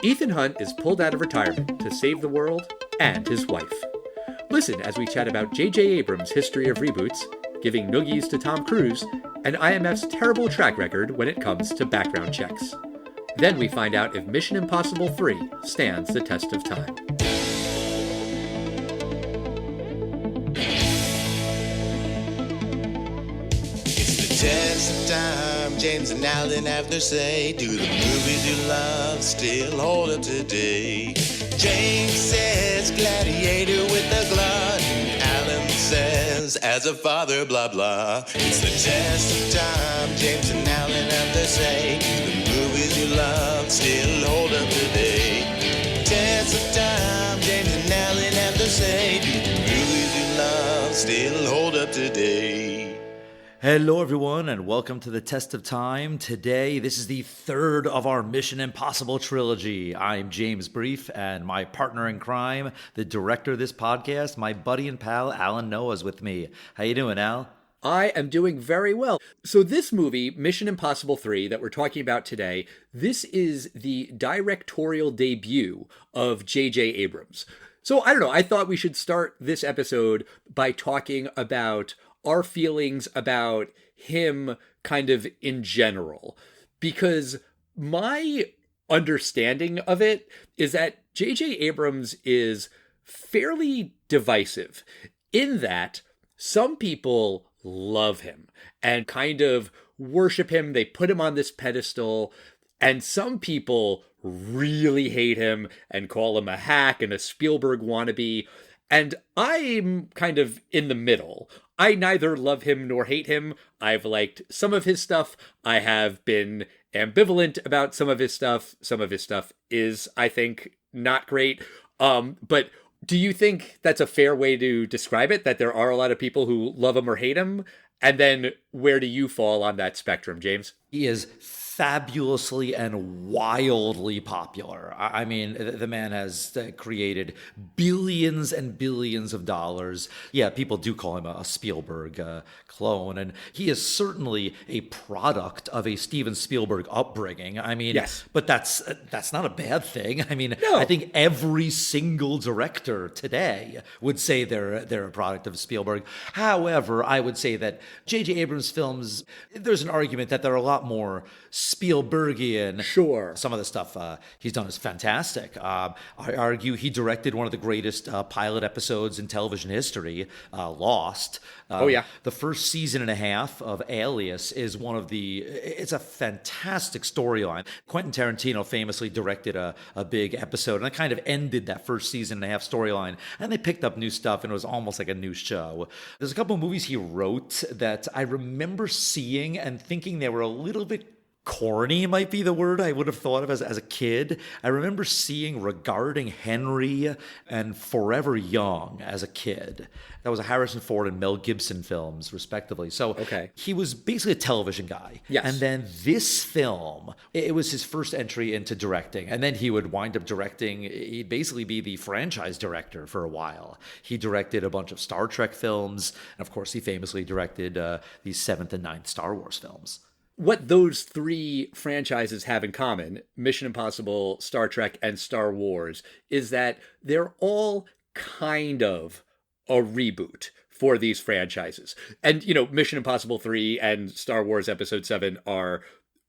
Ethan Hunt is pulled out of retirement to save the world and his wife. Listen as we chat about J.J. Abrams' history of reboots, giving noogies to Tom Cruise, and IMF's terrible track record when it comes to background checks. Then we find out if Mission Impossible 3 stands the test of time. Test of time, James and Alan have their say. Do the movies you love still hold up today? James says Gladiator with a glut, and Alan says as a father blah blah. It's the test of time, James and Alan have their say. Do the movies you love still hold up today? Test of time, James and Alan have their say. Do the movies you love still hold up today? Hello, everyone, and welcome to the Test of Time. Today, this is the third of our Mission Impossible trilogy. I'm James Brief, and my partner in crime, the director of this podcast, my buddy and pal, Alan Noah, is with me. How you doing, Al? I am doing very well. So this movie, Mission Impossible 3, that we're talking about today, this is the directorial debut of J.J. Abrams. So I don't know, I thought we should start this episode by talking about our feelings about him kind of in general, because my understanding of it is that J.J. Abrams is fairly divisive in that some people love him and kind of worship him. They put him on this pedestal, and some people really hate him and call him a hack and a Spielberg wannabe. And I'm kind of in the middle. I neither love him nor hate him. I've liked some of his stuff. I have been ambivalent about some of his stuff. Some of his stuff is, I think, not great. But do you think that's a fair way to describe it? That there are a lot of people who love him or hate him? And then where do you fall on that spectrum, James? He is fabulously and wildly popular. I mean, the man has created billions and billions of dollars. Yeah, people do call him a Spielberg clone, and he is certainly a product of a Steven Spielberg upbringing. I mean, yes. But that's not a bad thing. I mean, no. I think every single director today would say they're a product of Spielberg. However, I would say that J.J. Abrams' films, there's an argument that they're a lot more Spielbergian. Sure. Some of the stuff he's done is fantastic. I argue he directed one of the greatest pilot episodes in television history, Lost. Oh, yeah. The first season and a half of Alias is it's a fantastic storyline. Quentin Tarantino famously directed a big episode, and it kind of ended that first season and a half storyline, and they picked up new stuff, and it was almost like a new show. There's a couple of movies he wrote that I remember seeing and thinking they were a little bit corny, might be the word I would have thought of as a kid. I remember seeing Regarding Henry and Forever Young as a kid. That was a Harrison Ford and Mel Gibson films, respectively. So okay. He was basically a television guy. Yes. And then this film, it was his first entry into directing. And then he would wind up directing, he'd basically be the franchise director for a while. He directed a bunch of Star Trek films. And of course, he famously directed the 7th and 9th Star Wars films. What those three franchises have in common, Mission Impossible, Star Trek, and Star Wars, is that they're all kind of a reboot for these franchises. And, you know, Mission Impossible 3 and Star Wars Episode 7 are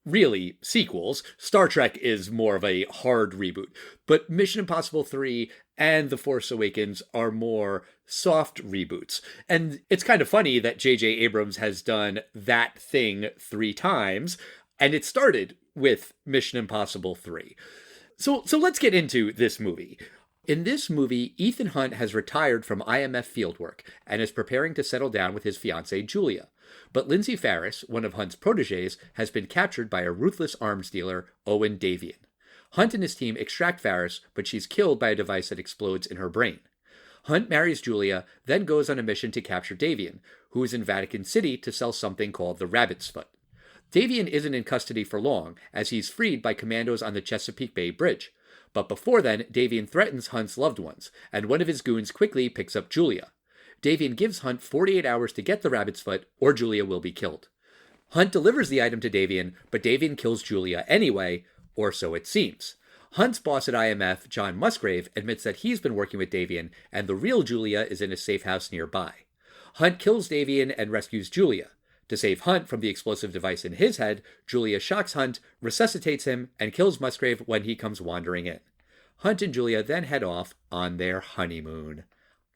really sequels. Star Trek is more of a hard reboot. But Mission Impossible 3 and The Force Awakens are more soft reboots. And it's kind of funny that J.J. Abrams has done that thing 3 times, and it started with Mission Impossible 3. So let's get into this movie. In this movie, Ethan Hunt has retired from IMF fieldwork and is preparing to settle down with his fiancée, Julia. But Lindsay Farris, one of Hunt's protégés, has been captured by a ruthless arms dealer, Owen Davian. Hunt and his team extract Farris, but she's killed by a device that explodes in her brain. Hunt marries Julia, then goes on a mission to capture Davian, who is in Vatican City to sell something called the Rabbit's Foot. Davian isn't in custody for long, as he's freed by commandos on the Chesapeake Bay Bridge. But before then, Davian threatens Hunt's loved ones, and one of his goons quickly picks up Julia. Davian gives Hunt 48 hours to get the Rabbit's Foot, or Julia will be killed. Hunt delivers the item to Davian, but Davian kills Julia anyway, or so it seems. Hunt's boss at IMF, John Musgrave, admits that he's been working with Davian, and the real Julia is in a safe house nearby. Hunt kills Davian and rescues Julia. To save Hunt from the explosive device in his head, Julia shocks Hunt, resuscitates him, and kills Musgrave when he comes wandering in. Hunt and Julia then head off on their honeymoon.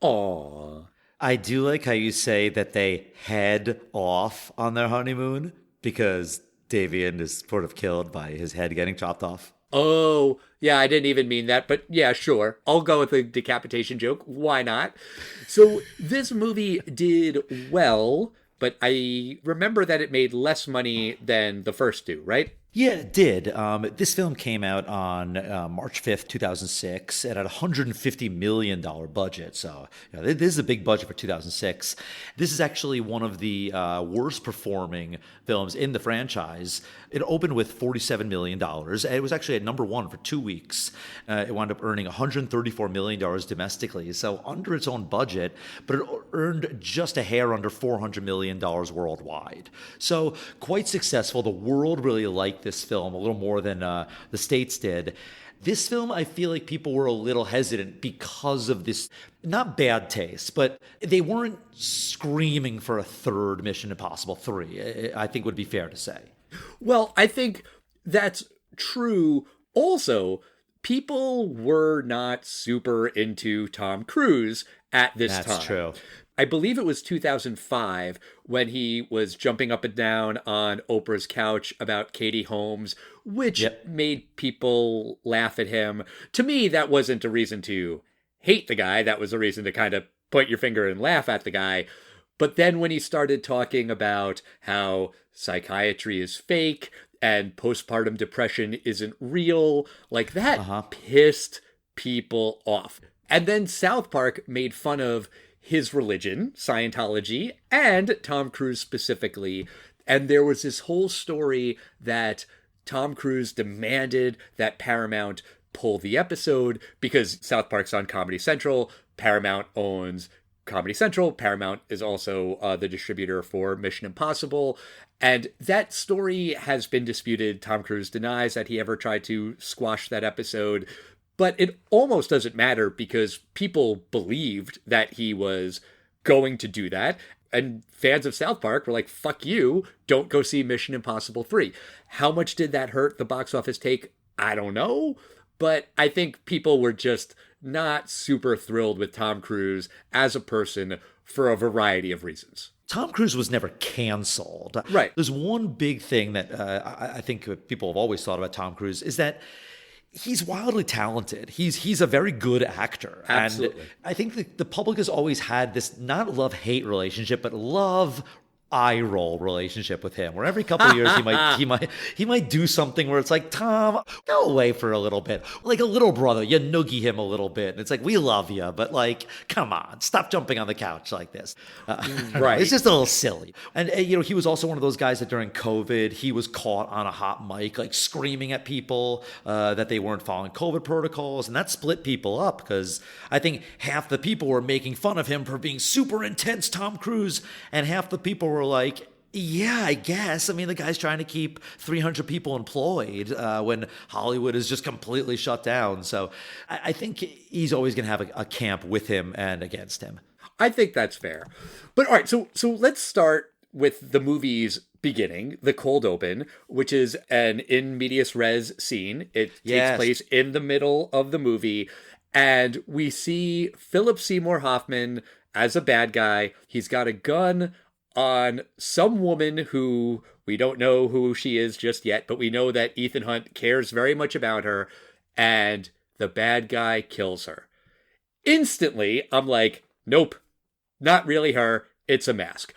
Aww. I do like how you say that they head off on their honeymoon because Davian is sort of killed by his head getting chopped off. Oh, yeah, I didn't even mean that, but yeah, sure. I'll go with the decapitation joke. Why not? So this movie did well, but I remember that it made less money than the first two, right? Yeah, it did. This film came out on March 5th, 2006, and at a $150 million budget. So this is a big budget for 2006. This is actually one of the worst performing films in the franchise. It opened with $47 million. It was actually at number one for 2 weeks. It wound up earning $134 million domestically, so under its own budget, but it earned just a hair under $400 million worldwide. So quite successful. The world really liked this film a little more than the States did. This film, I feel like people were a little hesitant because of this, not bad taste, but they weren't screaming for a third Mission Impossible 3, I think would be fair to say. Well, I think that's true. Also, people were not super into Tom Cruise at this time. That's true. I believe it was 2005 when he was jumping up and down on Oprah's couch about Katie Holmes, which made people laugh at him. To me, that wasn't a reason to hate the guy. That was a reason to kind of point your finger and laugh at the guy. But then when he started talking about how psychiatry is fake and postpartum depression isn't real, like that pissed people off. And then South Park made fun of his religion, Scientology, and Tom Cruise specifically. And there was this whole story that Tom Cruise demanded that Paramount pull the episode because South Park's on Comedy Central. Paramount owns Comedy Central. Paramount is also the distributor for Mission Impossible. And that story has been disputed. Tom Cruise denies that he ever tried to squash that episode. But it almost doesn't matter because people believed that he was going to do that. And fans of South Park were like, fuck you, don't go see Mission Impossible 3. How much did that hurt the box office take? I don't know. But I think people were just not super thrilled with Tom Cruise as a person for a variety of reasons. Tom Cruise was never canceled. Right. There's one big thing that I think people have always thought about Tom Cruise is that he's wildly talented. He's a very good actor. Absolutely. And I think the public has always had this not love-hate relationship, but love eye roll relationship with him, where every couple of years he might do something where it's like, Tom, go away for a little bit, like a little brother, you noogie him a little bit, and it's like, we love you, but like, come on, stop jumping on the couch like this. Right, it's just a little silly. And he was also one of those guys that during COVID he was caught on a hot mic, like screaming at people that they weren't following COVID protocols, and that split people up because I think half the people were making fun of him for being super intense Tom Cruise, and half the people were like, yeah, I guess. I mean, the guy's trying to keep 300 people employed when Hollywood is just completely shut down. So I think he's always going to have a camp with him and against him. I think that's fair. But all right, so let's start with the movie's beginning, the cold open, which is an in medias res scene. It takes place in the middle of the movie, and we see Philip Seymour Hoffman as a bad guy. He's got a gun on some woman who we don't know who she is just yet, but we know that Ethan Hunt cares very much about her, and the bad guy kills her. Instantly, I'm like, nope, not really her. It's a mask.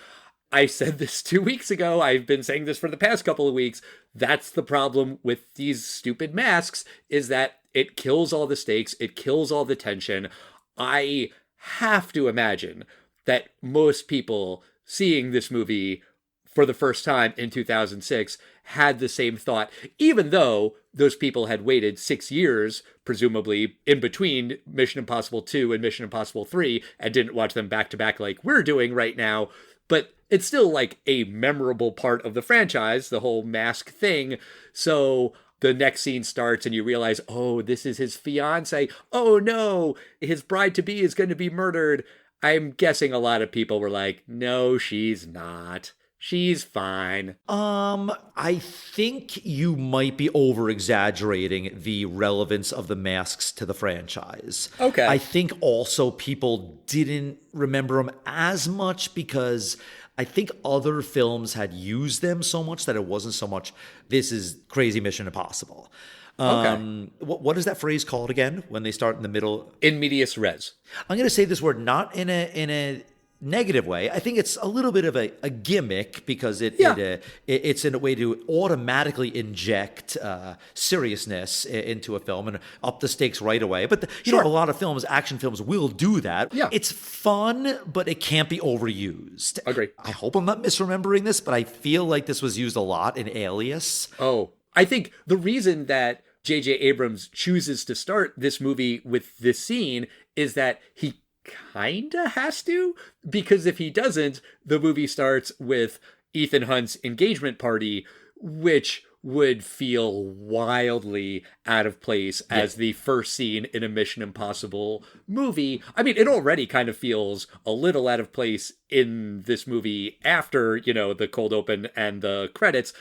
I said this 2 weeks ago. I've been saying this for the past couple of weeks. That's the problem with these stupid masks, is that it kills all the stakes. It kills all the tension. I have to imagine that most people seeing this movie for the first time in 2006 had the same thought, even though those people had waited 6 years, presumably, in between Mission Impossible 2 and Mission Impossible 3, and didn't watch them back to back like we're doing right now. But it's still like a memorable part of the franchise, the whole mask thing. So the next scene starts and you realize, oh, this is his fiance. Oh no, his bride-to-be is going to be murdered. I'm guessing a lot of people were like, no, she's not. She's fine. I think you might be over-exaggerating the relevance of the masks to the franchise. Okay. I think also people didn't remember them as much because I think other films had used them so much that it wasn't so much, this is crazy Mission Impossible. Okay. What is that phrase called again when they start in the middle? In medias res. I'm going to say this word not in a negative way. I think it's a little bit of a gimmick because it's in a way to automatically inject seriousness into a film and up the stakes right away. But you know, a lot of films, action films, will do that. Yeah. It's fun, but it can't be overused. Agree. I hope I'm not misremembering this, but I feel like this was used a lot in Alias. Oh, I think the reason that J.J. Abrams chooses to start this movie with this scene is that he kinda has to, because if he doesn't, the movie starts with Ethan Hunt's engagement party, which would feel wildly out of place as the first scene in a Mission Impossible movie. I mean, it already kind of feels a little out of place in this movie after, you know, the cold open and the credits,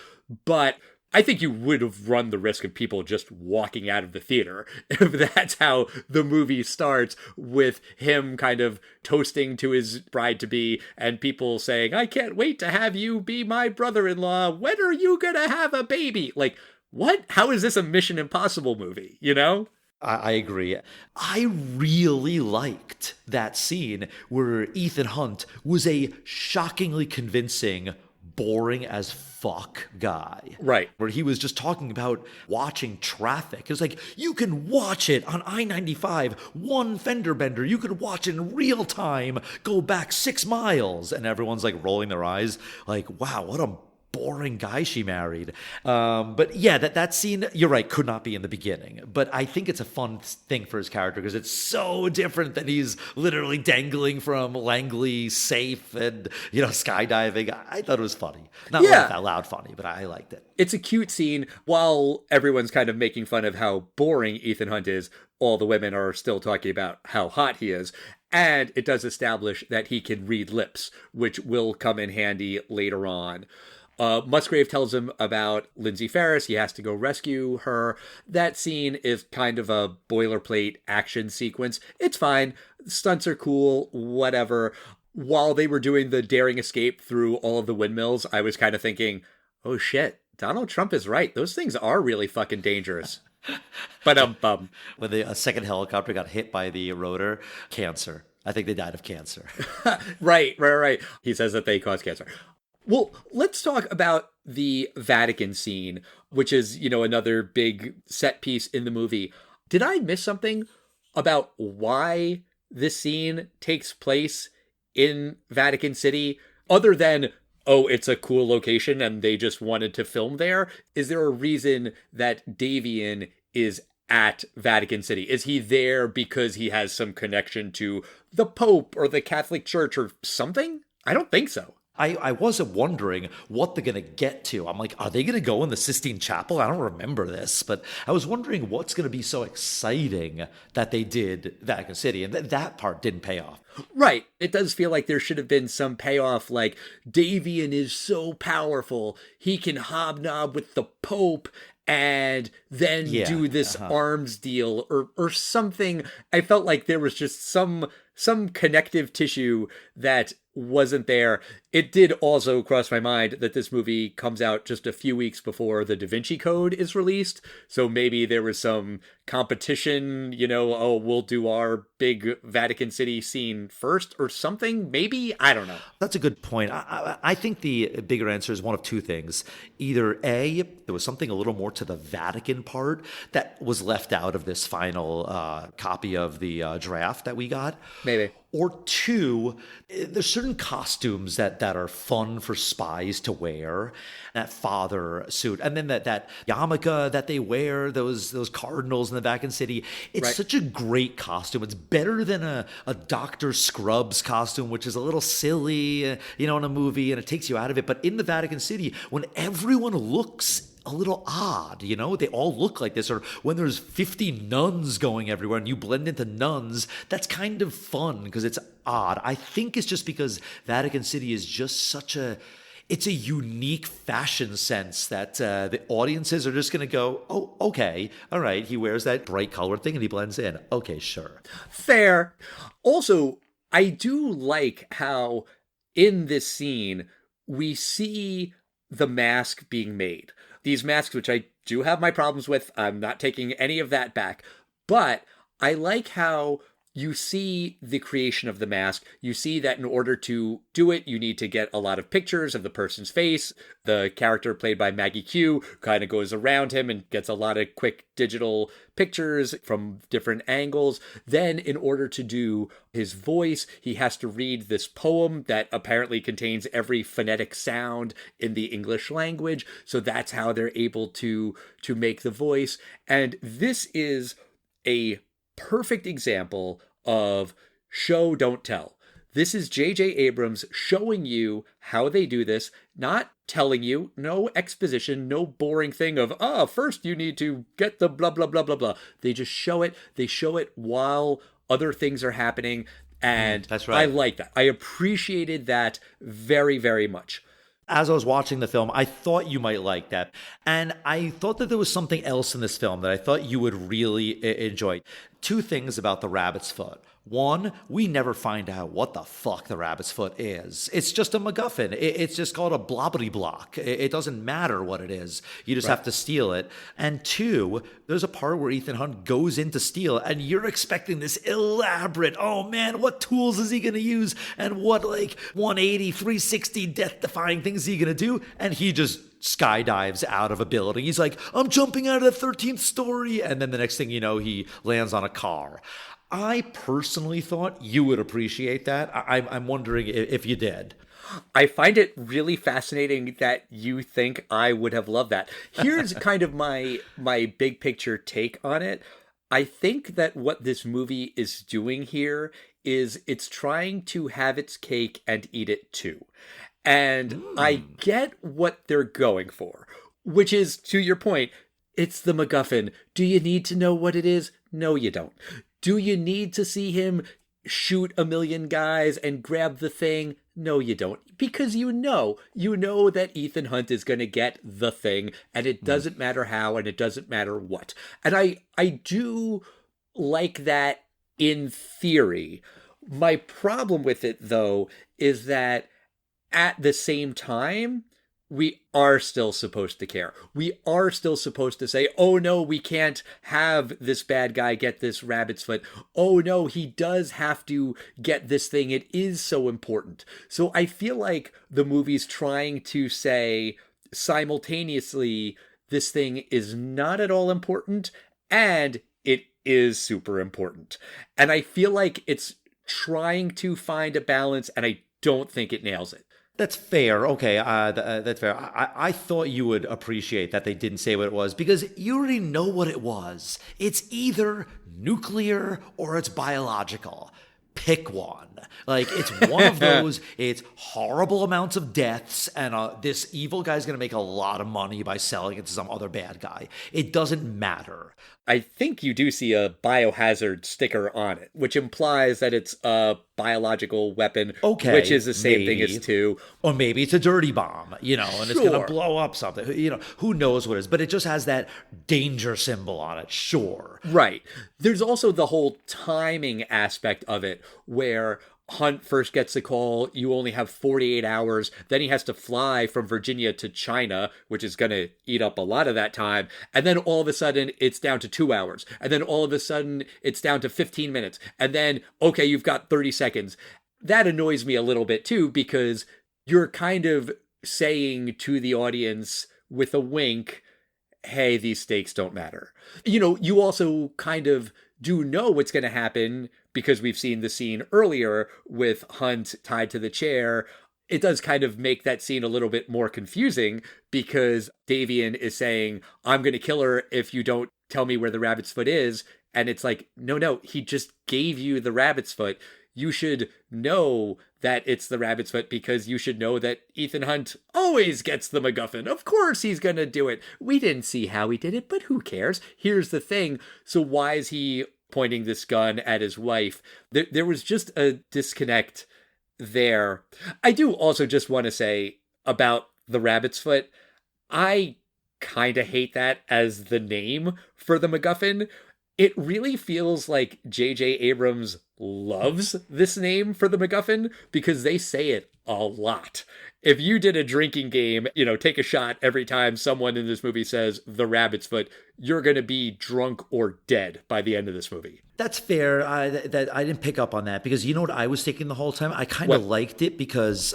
but I think you would have run the risk of people just walking out of the theater if that's how the movie starts, with him kind of toasting to his bride-to-be and people saying, I can't wait to have you be my brother-in-law. When are you going to have a baby? Like, what? How is this a Mission Impossible movie, you know? I agree. I really liked that scene where Ethan Hunt was a shockingly convincing, boring as fuck guy. Right. Where he was just talking about watching traffic. It's like, you can watch it on I-95, one fender bender. You could watch it in real time, go back 6 miles. And everyone's like rolling their eyes like, wow, what a boring guy she married. But yeah, that scene, you're right, could not be in the beginning. But I think it's a fun thing for his character because it's so different that he's literally dangling from Langley safe and, you know, skydiving. I thought it was funny. Not laugh out loud funny, but I liked it. It's a cute scene. While everyone's kind of making fun of how boring Ethan Hunt is, all the women are still talking about how hot he is. And it does establish that he can read lips, which will come in handy later on. Musgrave tells him about Lindsay Ferris. He has to go rescue her. That scene is kind of a boilerplate action sequence. It's fine. Stunts are cool, whatever. While they were doing the daring escape through all of the windmills, I was kind of thinking, oh shit, Donald Trump is right. Those things are really fucking dangerous. But when the second helicopter got hit by the rotor, cancer. I think they died of cancer. Right. He says that they cause cancer. Well, let's talk about the Vatican scene, which is, you know, another big set piece in the movie. Did I miss something about why this scene takes place in Vatican City, other than, oh, it's a cool location and they just wanted to film there? Is there a reason that Davian is at Vatican City? Is he there because he has some connection to the Pope or the Catholic Church or something? I don't think so. I wasn't wondering what they're going to get to. I'm like, are they going to go in the Sistine Chapel? I don't remember this, but I was wondering what's going to be so exciting that they did Vatican City, and that part didn't pay off. Right. It does feel like there should have been some payoff, like Davian is so powerful, he can hobnob with the Pope and then do this arms deal or something. I felt like there was just some connective tissue that wasn't there. It did also cross my mind that this movie comes out just a few weeks before the Da Vinci Code is released. So maybe there was some competition, you know, oh, we'll do our big Vatican City scene first or something. Maybe, I don't know. That's a good point. I think the bigger answer is one of two things. Either A, there was something a little more to the Vatican part that was left out of this final copy of the draft that we got. Maybe. Or two, there's certain costumes that are fun for spies to wear. That father suit, and then that yarmulke that they wear, those cardinals in the Vatican City. It's such a great costume. It's better than a Dr. Scrubs costume, which is a little silly, you know, in a movie, and it takes you out of it. But in the Vatican City, when everyone looks a little odd, you know? They all look like this. Or when there's 50 nuns going everywhere and you blend into nuns, that's kind of fun because it's odd. I think it's just because Vatican City is just such a... It's a unique fashion sense that the audiences are just going to go, oh, okay, all right, he wears that bright colored thing and he blends in. Okay, sure. Fair. Also, I do like how in this scene we see the mask being made. These masks, which I do have my problems with, I'm not taking any of that back, but I like how you see the creation of the mask. You see that in order to do it, you need to get a lot of pictures of the person's face. The character played by Maggie Q kind of goes around him and gets a lot of quick digital pictures from different angles. Then in order to do his voice, he has to read this poem that apparently contains every phonetic sound in the English language. So that's how they're able to make the voice. And this is a perfect example of show, don't tell. This is J.J. Abrams showing you how they do this, not telling you, no exposition, no boring thing of, first you need to get the blah, blah, blah, blah, blah. They just show it. They show it while other things are happening. And that's right. I like that. I appreciated that very, very much. As I was watching the film, I thought you might like that. And I thought that there was something else in this film that I thought you would really enjoy. Two things about the rabbit's foot. One, we never find out what the fuck the rabbit's foot is. It's just a MacGuffin. It's just called a blobbity block. It doesn't matter what it is. You just have to steal it. And two, there's a part where Ethan Hunt goes in to steal, and you're expecting this elaborate, oh man, what tools is he going to use? And what 180, 360 death-defying things is he going to do? And he just skydives out of a building. He's like, I'm jumping out of the 13th story. And then the next thing you know, he lands on a car. I personally thought you would appreciate that. I'm wondering if you did. I find it really fascinating that you think I would have loved that. Here's kind of my big picture take on it. I think that what this movie is doing here is it's trying to have its cake and eat it too. And I get what they're going for, which is, to your point, it's the MacGuffin. Do you need to know what it is? No, you don't. Do you need to see him shoot a million guys and grab the thing? No, you don't. Because you know that Ethan Hunt is going to get the thing, and it doesn't matter how, and it doesn't matter what. And I do like that in theory. My problem with it, though, is that at the same time, we are still supposed to care. We are still supposed to say, oh no, we can't have this bad guy get this rabbit's foot. Oh no, he does have to get this thing. It is so important. So I feel like the movie's trying to say simultaneously, this thing is not at all important and it is super important. And I feel like it's trying to find a balance, and I don't think it nails it. That's fair. Okay, that's fair. I thought you would appreciate that they didn't say what it was because you already know what it was. It's either nuclear or it's biological. Pick one. It's one of those. It's horrible amounts of deaths, and this evil guy's going to make a lot of money by selling it to some other bad guy. It doesn't matter. I think you do see a biohazard sticker on it, which implies that it's a biological weapon, which is the same thing as two. Or maybe it's a dirty bomb, and it's going to blow up something. Who knows what it is, but it just has that danger symbol on it, sure. Right. There's also the whole timing aspect of it, where Hunt first gets the call, you only have 48 hours, then he has to fly from Virginia to China, which is going to eat up a lot of that time, and then all of a sudden it's down to 2 hours, and then all of a sudden it's down to 15 minutes, and then, okay, you've got 30 seconds. That annoys me a little bit too, because you're kind of saying to the audience with a wink, hey, these stakes don't matter. You also kind of do know what's going to happen because we've seen the scene earlier with Hunt tied to the chair. It does kind of make that scene a little bit more confusing because Davian is saying, I'm going to kill her if you don't tell me where the rabbit's foot is. And it's like, no, he just gave you the rabbit's foot. you should know that it's the rabbit's foot because you should know that Ethan Hunt always gets the MacGuffin. Of course he's going to do it. We didn't see how he did it, but who cares? Here's the thing. So why is he pointing this gun at his wife? There was just a disconnect there. I do also just want to say about the rabbit's foot, I kind of hate that as the name for the MacGuffin. It really feels like J.J. Abrams loves this name for the MacGuffin because they say it a lot. If you did a drinking game, take a shot every time someone in this movie says the rabbit's foot, you're going to be drunk or dead by the end of this movie. That's fair. I didn't pick up on that because you know what I was thinking the whole time? I kind of liked it because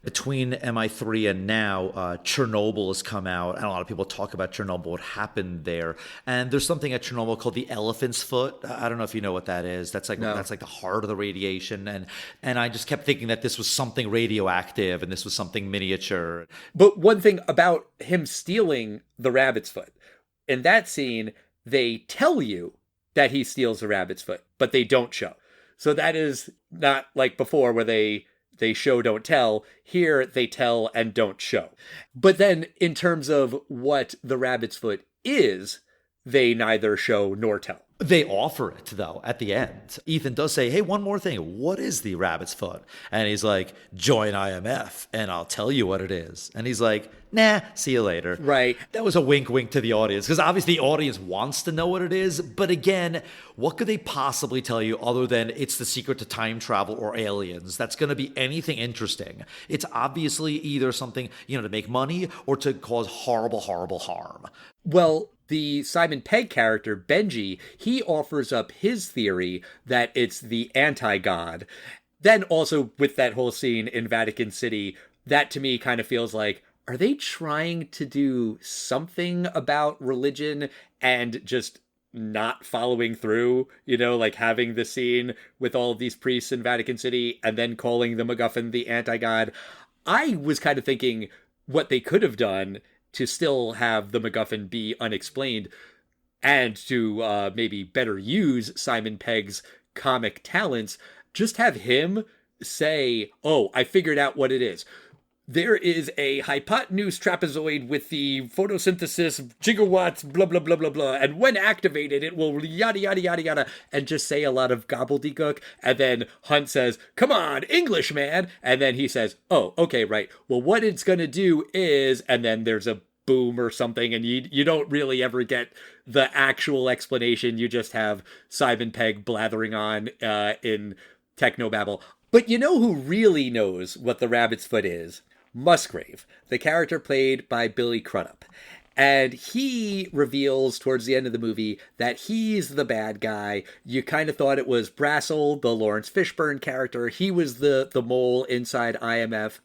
between MI3 and now, Chernobyl has come out, and a lot of people talk about Chernobyl, what happened there. And there's something at Chernobyl called the elephant's foot. I don't know if you know what that is. That's like the heart of the radiation. And I just kept thinking that this was something radioactive and this was something miniature. But one thing about him stealing the rabbit's foot, in that scene, they tell you that he steals the rabbit's foot, but they don't show. So that is not like before where they show, don't tell. Here, they tell and don't show. But then, in terms of what the rabbit's foot is, they neither show nor tell. They offer it, though, at the end. Ethan does say, hey, one more thing. What is the rabbit's foot? And he's like, join IMF, and I'll tell you what it is. And he's like, nah, see you later. Right. That was a wink to the audience, because obviously the audience wants to know what it is. But again, what could they possibly tell you other than it's the secret to time travel or aliens? That's going to be anything interesting. It's obviously either something, to make money or to cause horrible, horrible harm. Well, the Simon Pegg character, Benji, he offers up his theory that it's the anti-god. Then also with that whole scene in Vatican City, that to me kind of feels like, are they trying to do something about religion and just not following through? Like having the scene with all of these priests in Vatican City and then calling the MacGuffin the anti-god. I was kind of thinking what they could have done to still have the MacGuffin be unexplained and to maybe better use Simon Pegg's comic talents, just have him say, oh, I figured out what it is. There is a hypotenuse trapezoid with the photosynthesis gigawatts, blah, blah, blah, blah, blah. And when activated, it will yada, yada, yada, yada. And just say a lot of gobbledygook. And then Hunt says, come on, English, man. And then he says, oh, okay, right. Well, what it's going to do is, and then there's a boom or something. And you don't really ever get the actual explanation. You just have Simon Pegg blathering on in technobabble. But you know who really knows what the rabbit's foot is? Musgrave, the character played by Billy Crudup. And he reveals towards the end of the movie that he's the bad guy. You kind of thought it was Brassel, the Lawrence Fishburne character. He was the mole inside IMF.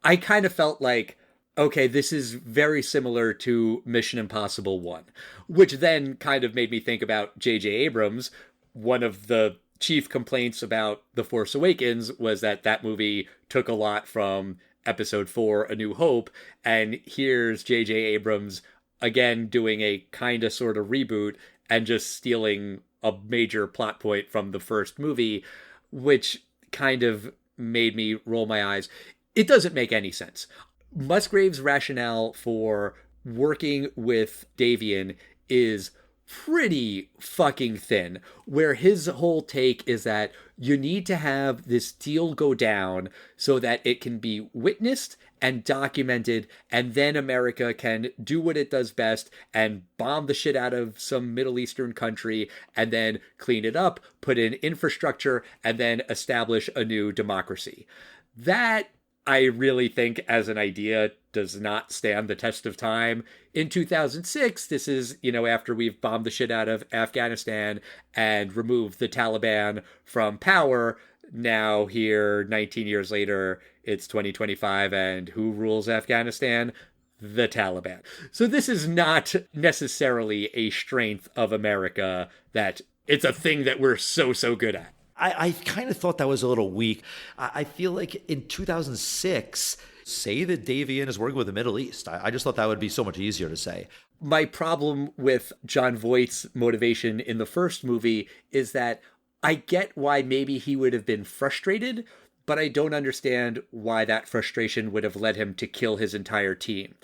I kind of felt like, okay, this is very similar to Mission Impossible 1, which then kind of made me think about J.J. Abrams. One of the chief complaints about The Force Awakens was that movie took a lot from Episode 4, A New Hope, and here's J.J. Abrams again doing a kind of sort of reboot and just stealing a major plot point from the first movie, which kind of made me roll my eyes. It doesn't make any sense. Musgrave's rationale for working with Davian is pretty fucking thin, where his whole take is that you need to have this deal go down so that it can be witnessed and documented, and then America can do what it does best and bomb the shit out of some Middle Eastern country and then clean it up, put in infrastructure, and then establish a new democracy. That, I really think, as an idea, does not stand the test of time. In 2006, this is, after we've bombed the shit out of Afghanistan and removed the Taliban from power. Now here, 19 years later, it's 2025, and who rules Afghanistan? The Taliban. So this is not necessarily a strength of America that it's a thing that we're so good at. I kind of thought that was a little weak. I feel like in 2006, say that Davian is working with the Middle East. I just thought that would be so much easier to say. My problem with Jon Voight's motivation in the first movie is that I get why maybe he would have been frustrated, but I don't understand why that frustration would have led him to kill his entire team.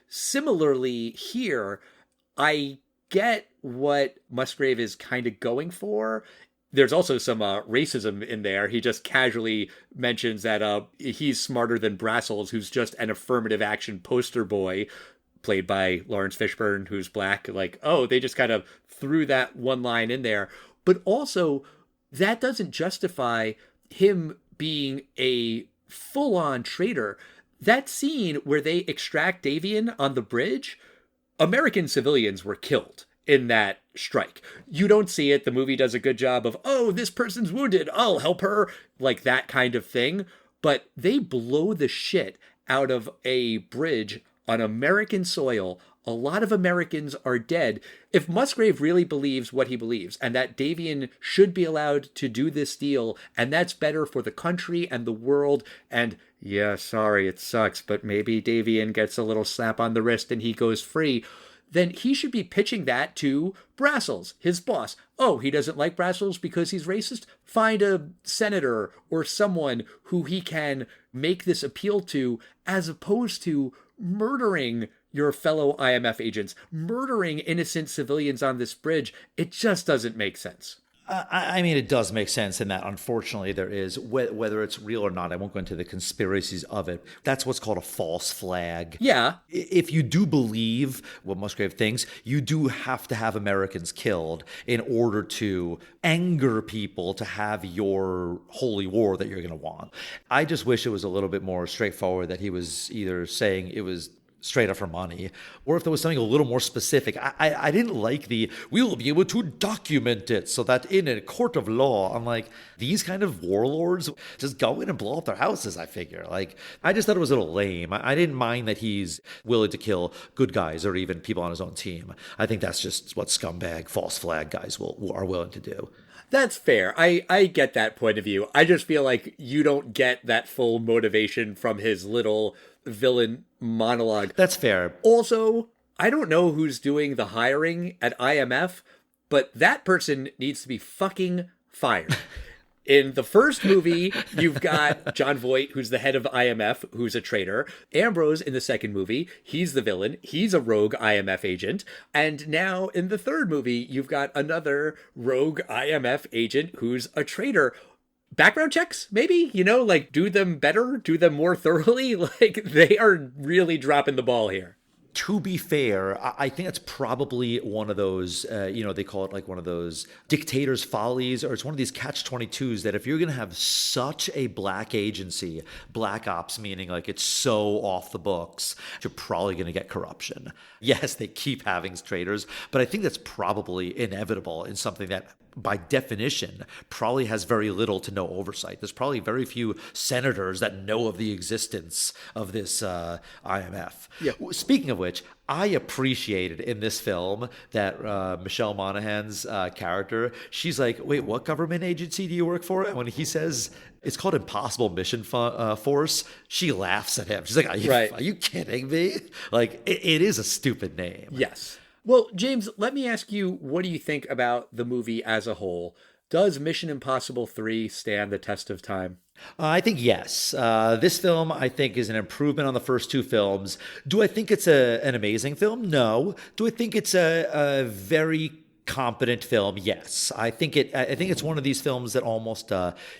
Similarly, here, I get what Musgrave is kind of going for. There's also some racism in there. He just casually mentions that he's smarter than Brassels, who's just an affirmative action poster boy, played by Lawrence Fishburne, who's black. Like, oh, they just kind of threw that one line in there. But also, that doesn't justify him being a full-on traitor. That scene where they extract Davian on the bridge, American civilians were killed in that strike. You don't see it. The movie does a good job of, oh, this person's wounded, I'll help her, like that kind of thing. But they blow the shit out of a bridge on American soil. A lot of Americans are dead. If Musgrave really believes what he believes, and that Davian should be allowed to do this deal, and that's better for the country and the world, and yeah, sorry, it sucks, but maybe Davian gets a little slap on the wrist and he goes free, then he should be pitching that to Brassels, his boss. Oh, he doesn't like Brassels because he's racist? Find a senator or someone who he can make this appeal to, as opposed to murdering your fellow IMF agents, murdering innocent civilians on this bridge. It just doesn't make sense. I mean, it does make sense in that, unfortunately, there is, whether it's real or not, I won't go into the conspiracies of it. That's what's called a false flag. Yeah. If you do believe what Musgrave thinks, you do have to have Americans killed in order to anger people to have your holy war that you're going to want. I just wish it was a little bit more straightforward, that he was either saying it was straight up for money, or if there was something a little more specific. I didn't like we'll be able to document it so that in a court of law, I'm like, these kind of warlords just go in and blow up their houses, I figure. Like, I just thought it was a little lame. I didn't mind that he's willing to kill good guys or even people on his own team. I think that's just what scumbag, false flag guys are willing to do. That's fair. I get that point of view. I just feel like you don't get that full motivation from his little villain monologue. That's fair. Also, I don't know who's doing the hiring at IMF, but that person needs to be fucking fired. In the first movie, you've got John Voight, who's the head of IMF, who's a traitor. Ambrose in the second movie, he's the villain. He's a rogue IMF agent. And now in the third movie, you've got another rogue IMF agent who's a traitor. Background checks, maybe? Like, do them better, do them more thoroughly. Like, they are really dropping the ball here. To be fair, I think that's probably one of those, they call it like one of those dictator's follies, or it's one of these catch-22s that if you're going to have such a black agency, black ops, meaning like it's so off the books, you're probably going to get corruption. Yes, they keep having traitors, but I think that's probably inevitable in something that, by definition, probably has very little to no oversight. There's probably very few senators that know of the existence of this IMF. Yeah. Speaking of which, I appreciated in this film that Michelle Monaghan's character, she's like, wait, what government agency do you work for? And when he says it's called Impossible Mission Force, she laughs at him. She's like, are you kidding me? Like, it is a stupid name. Yes. Well, James, let me ask you, what do you think about the movie as a whole? Does Mission Impossible 3 stand the test of time? I think yes. This film, I think, is an improvement on the first two films. Do I think it's an amazing film? No. Do I think it's a very competent film? Yes. I think it's one of these films that almost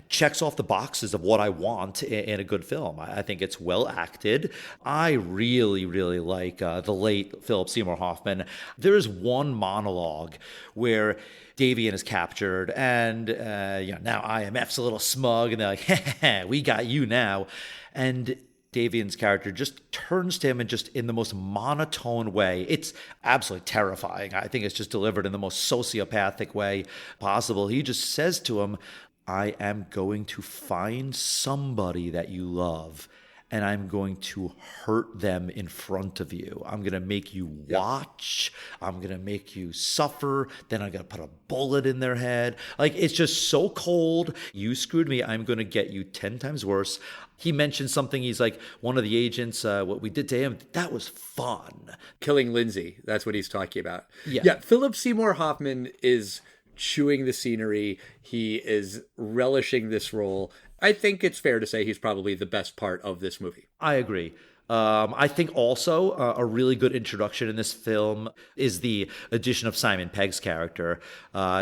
checks off the boxes of what I want in a good film. I think it's well acted. I really, really like the late Philip Seymour Hoffman. There is one monologue where Davian is captured, and now IMF's a little smug, and they're like, we got you now. And Davian's character just turns to him and just in the most monotone way. It's absolutely terrifying. I think it's just delivered in the most sociopathic way possible. He just says to him, I am going to find somebody that you love, and I'm going to hurt them in front of you. I'm going to make you watch. I'm going to make you suffer. Then I'm going to put a bullet in their head. Like, it's just so cold. You screwed me. I'm going to get you 10 times worse. He mentioned something. He's like, one of the agents, what we did to him, that was fun. Killing Lindsay. That's what he's talking about. Yeah. Philip Seymour Hoffman is chewing the scenery. He is relishing this role. I think it's fair to say he's probably the best part of this movie. I agree. I think also a really good introduction in this film is the addition of Simon Pegg's character.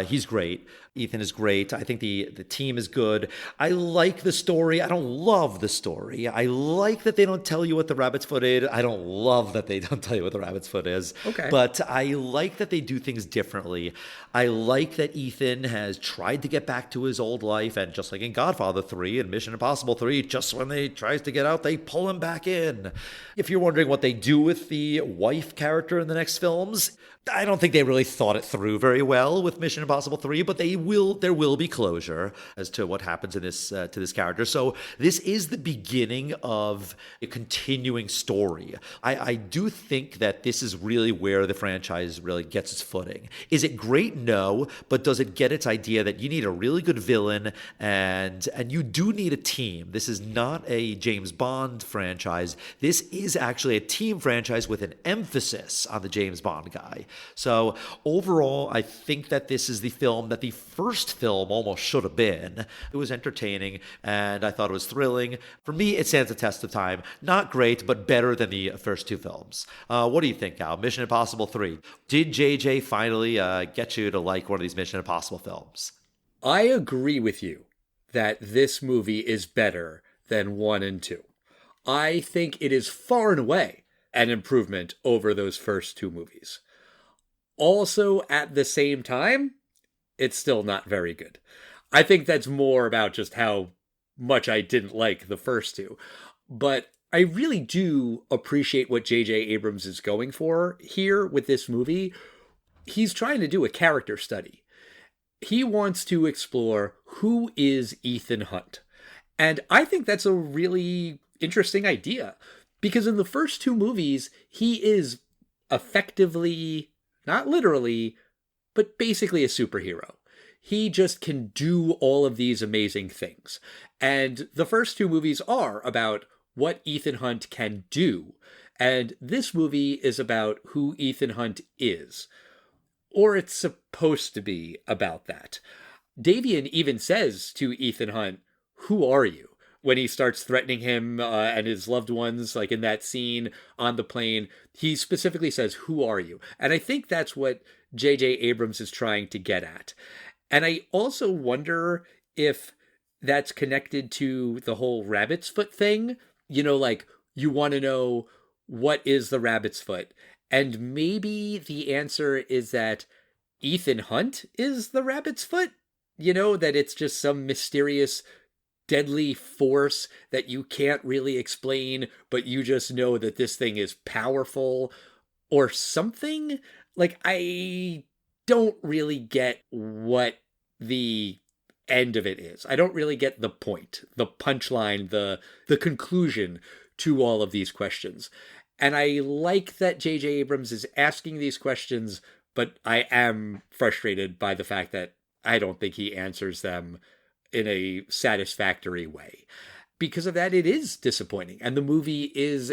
He's great. Ethan is great. I think the team is good. I like the story. I don't love the story. I like that they don't tell you what the rabbit's foot is. I don't love that they don't tell you what the rabbit's foot is. Okay. But I like that they do things differently. I like that Ethan has tried to get back to his old life, and just like in Godfather 3 and Mission Impossible 3, just when they tries to get out, they pull him back in. If you're wondering what they do with the wife character in the next films, I don't think they really thought it through very well with Mission Impossible 3, but there will be closure as to what happens in this to this character. So this is the beginning of a continuing story. I do think that this is really where the franchise really gets its footing. Is it great? No, but does it get its idea that you need a really good villain and you do need a team? This is not a James Bond franchise. This is actually a team franchise with an emphasis on the James Bond guy. So overall, I think that this is the film that the first film almost should have been. It was entertaining, and I thought it was thrilling. For me, it stands the test of time. Not great, but better than the first two films. What do you think, Al? Mission Impossible 3. Did JJ finally get you to like one of these Mission Impossible films? I agree with you that this movie is better than 1 and 2. I think it is far and away an improvement over those first two movies. Also, at the same time, it's still not very good. I think that's more about just how much I didn't like the first two. But I really do appreciate what J.J. Abrams is going for here with this movie. He's trying to do a character study. He wants to explore who is Ethan Hunt. And I think that's a really interesting idea. Because in the first two movies, he is effectively, not literally, but basically a superhero. He just can do all of these amazing things. And the first two movies are about what Ethan Hunt can do. And this movie is about who Ethan Hunt is. Or it's supposed to be about that. Davian even says to Ethan Hunt, "Who are you?" when he starts threatening him and his loved ones, like in that scene on the plane, he specifically says, "Who are you?" And I think that's what J.J. Abrams is trying to get at. And I also wonder if that's connected to the whole rabbit's foot thing. You know, like, you want to know, what is the rabbit's foot? And maybe the answer is that Ethan Hunt is the rabbit's foot? You know, that it's just some mysterious deadly force that you can't really explain, but you just know that this thing is powerful or something. Like, I don't really get what the end of it is. I don't really get the point, the punchline, the conclusion to all of these questions. And I like that J.J. Abrams is asking these questions, but I am frustrated by the fact that I don't think he answers them in a satisfactory way. Because of that, it is disappointing. And the movie is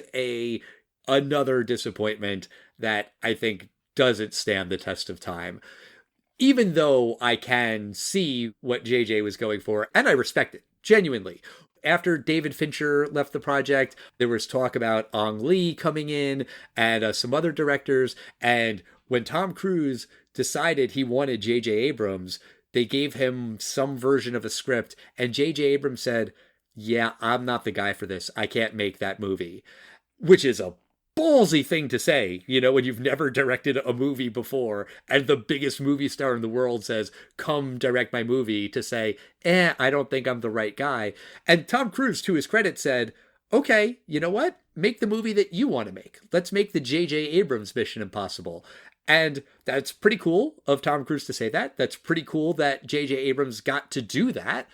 another disappointment that I think doesn't stand the test of time. Even though I can see what JJ was going for, and I respect it, genuinely. After David Fincher left the project, there was talk about Ang Lee coming in and some other directors. And when Tom Cruise decided he wanted J.J. Abrams, they gave him some version of a script, and J.J. Abrams said, "Yeah, I'm not the guy for this. I can't make that movie." Which is a ballsy thing to say, you know, when you've never directed a movie before, and the biggest movie star in the world says, "Come direct my movie," to say, I don't think I'm the right guy. And Tom Cruise, to his credit, said, "Okay, you know what? Make the movie that you want to make. Let's make the J.J. Abrams Mission Impossible." And that's pretty cool of Tom Cruise to say that. That's pretty cool that J.J. Abrams got to do that.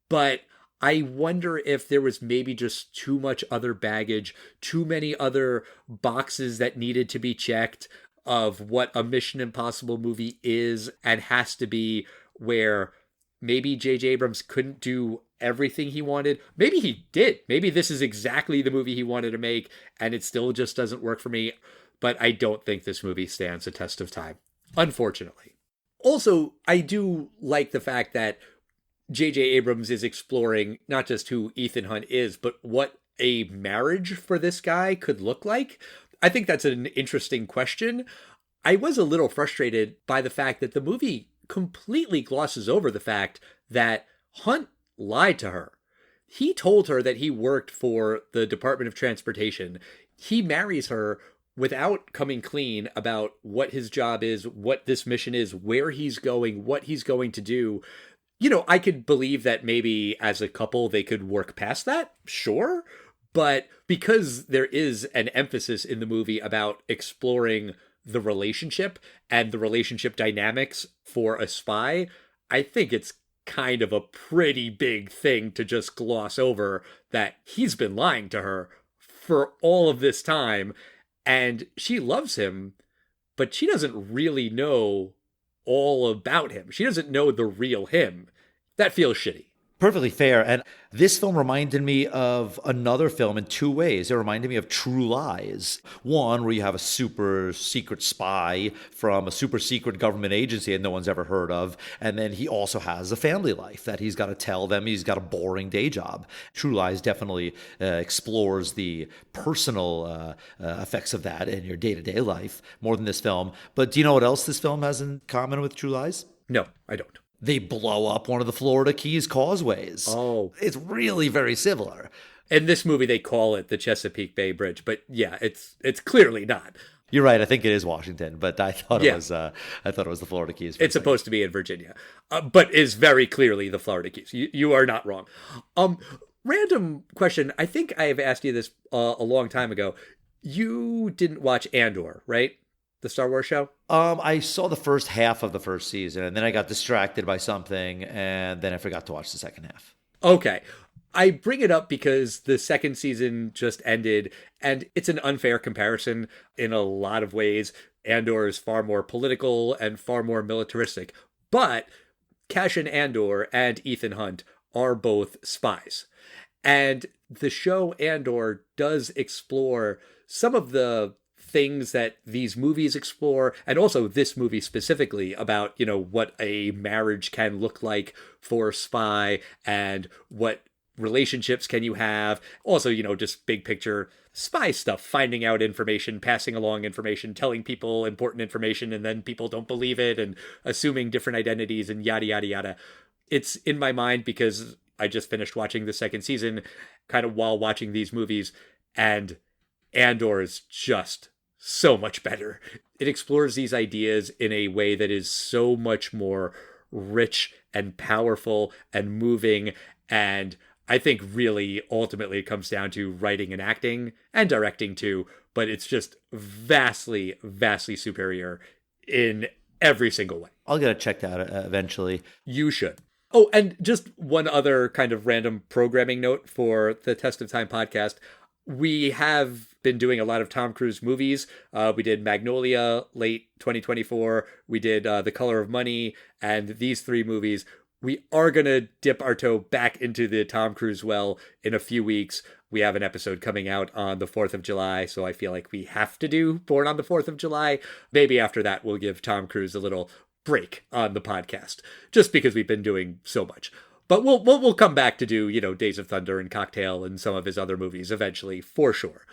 But I wonder if there was maybe just too much other baggage, too many other boxes that needed to be checked of what a Mission Impossible movie is and has to be, where maybe J.J. Abrams couldn't do everything he wanted. Maybe he did. Maybe this is exactly the movie he wanted to make, and it still just doesn't work for me. But I don't think this movie stands the test of time, unfortunately. Also, I do like the fact that J.J. Abrams is exploring not just who Ethan Hunt is, but what a marriage for this guy could look like. I think that's an interesting question. I was a little frustrated by the fact that the movie completely glosses over the fact that Hunt lied to her. He told her that he worked for the Department of Transportation. He marries her without coming clean about what his job is, what this mission is, where he's going, what he's going to do. You know, I could believe that maybe as a couple they could work past that, sure. But because there is an emphasis in the movie about exploring the relationship and the relationship dynamics for a spy, I think it's kind of a pretty big thing to just gloss over that he's been lying to her for all of this time. And she loves him, but she doesn't really know all about him. She doesn't know the real him. That feels shitty. Perfectly fair. And this film reminded me of another film in two ways. It reminded me of True Lies. One, where you have a super secret spy from a super secret government agency that no one's ever heard of. And then he also has a family life that he's got to tell them. He's got a boring day job. True Lies definitely explores the personal effects of that in your day-to-day life more than this film. But do you know what else this film has in common with True Lies? No, I don't. They blow up one of the Florida Keys causeways. Oh. It's really very similar. In this movie, they call it the Chesapeake Bay Bridge, but yeah, it's clearly not. You're right. I think it is Washington, but I thought it was the Florida Keys. It's supposed to be in Virginia, but is very clearly the Florida Keys. You are not wrong. Random question. I think I have asked you this a long time ago. You didn't watch Andor, right? The Star Wars show? I saw the first half of the first season, and then I got distracted by something, and then I forgot to watch the second half. Okay. I bring it up because the second season just ended, and it's an unfair comparison in a lot of ways. Andor is far more political and far more militaristic. But Cassian Andor and Ethan Hunt are both spies. And the show Andor does explore some of the things that these movies explore, and also this movie specifically about, you know, what a marriage can look like for a spy and what relationships can you have. Also, you know, just big picture spy stuff, finding out information, passing along information, telling people important information, and then people don't believe it and assuming different identities and yada, yada, yada. It's in my mind because I just finished watching the second season kind of while watching these movies, and Andor is just so much better. It explores these ideas in a way that is so much more rich and powerful and moving. And I think really ultimately it comes down to writing and acting and directing too, but it's just vastly, vastly superior in every single way. I'll get it checked out eventually. You should. Oh, and just one other kind of random programming note for the Test of Time podcast. We have been doing a lot of Tom Cruise movies. We did Magnolia late 2024. We did The Color of Money, and these three movies. We are going to dip our toe back into the Tom Cruise well in a few weeks. We have an episode coming out on the 4th of July, so I feel like we have to do Born on the 4th of July. Maybe after that, we'll give Tom Cruise a little break on the podcast, just because we've been doing so much. But we'll come back to do, you know, Days of Thunder and Cocktail and some of his other movies eventually, for sure.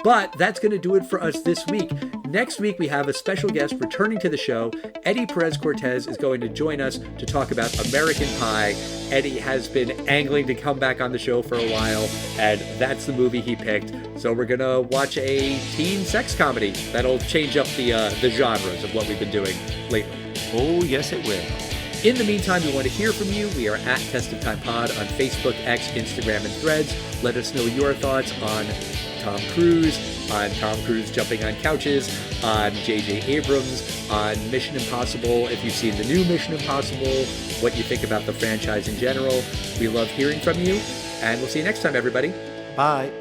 But that's going to do it for us this week. Next week, we have a special guest returning to the show. Eddie Perez-Cortez is going to join us to talk about American Pie. Eddie has been angling to come back on the show for a while, and that's the movie he picked. So we're going to watch a teen sex comedy that'll change up the genres of what we've been doing lately. Oh, yes, it will. In the meantime, we want to hear from you. We are at Test of Time Pod on Facebook, X, Instagram, and Threads. Let us know your thoughts on Tom Cruise jumping on couches, on J.J. Abrams, on Mission Impossible. If you've seen the new Mission Impossible, what you think about the franchise in general. We love hearing from you, and we'll see you next time, everybody. Bye.